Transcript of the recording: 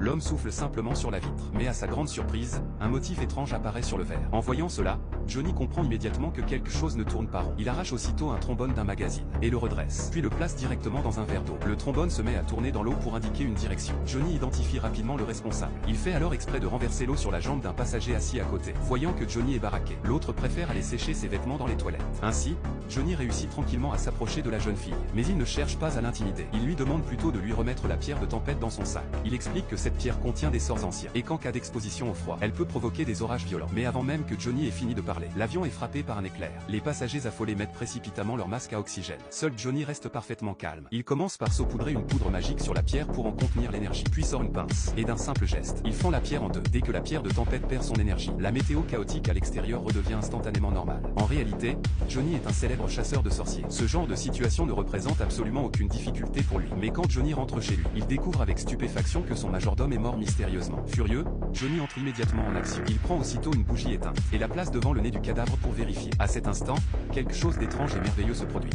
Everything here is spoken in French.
L'homme souffle simplement sur la vitre. Mais à sa grande surprise, un motif étrange apparaît sur le verre. En voyant cela, Johnny comprend immédiatement que quelque chose ne tourne pas rond. Il arrache aussitôt un trombone d'un magazine et le redresse, puis le place directement dans un verre d'eau. Le trombone se met à tourner dans l'eau pour indiquer une direction. Johnny identifie rapidement le responsable. Il fait alors exprès de renverser l'eau sur la jambe d'un passager assis à côté. Voyant que Johnny est baraqué, l'autre préfère aller sécher ses vêtements dans les toilettes. Ainsi, Johnny réussit tranquillement à s'approcher de la jeune fille. Mais il ne cherche pas à l'intimider. Il lui demande plutôt de lui remettre la pierre de tempête dans son sac. Il explique que cette pierre contient des sorts anciens et qu'en cas d'exposition au froid, elle peut provoquer des orages violents. Mais avant même que Johnny ait fini de parler, l'avion est frappé par un éclair. Les passagers affolés mettent précipitamment leur masque à oxygène. Seul Johnny reste parfaitement calme. Il commence par saupoudrer une poudre magique sur la pierre pour en contenir l'énergie, puis sort une pince. Et d'un simple geste, il fend la pierre en deux. Dès que la pierre de tempête perd son énergie, la météo chaotique à l'extérieur redevient instantanément normale. En réalité, Johnny est un célèbre chasseur de sorciers. Ce genre de situation ne représente absolument aucune difficulté pour lui. Mais quand Johnny rentre chez lui, il découvre avec stupéfaction que son majordome est mort mystérieusement. Furieux, Johnny entre immédiatement en action. Il prend aussitôt une bougie éteinte et la place devant le nez du cadavre pour vérifier. À cet instant, quelque chose d'étrange et merveilleux se produit.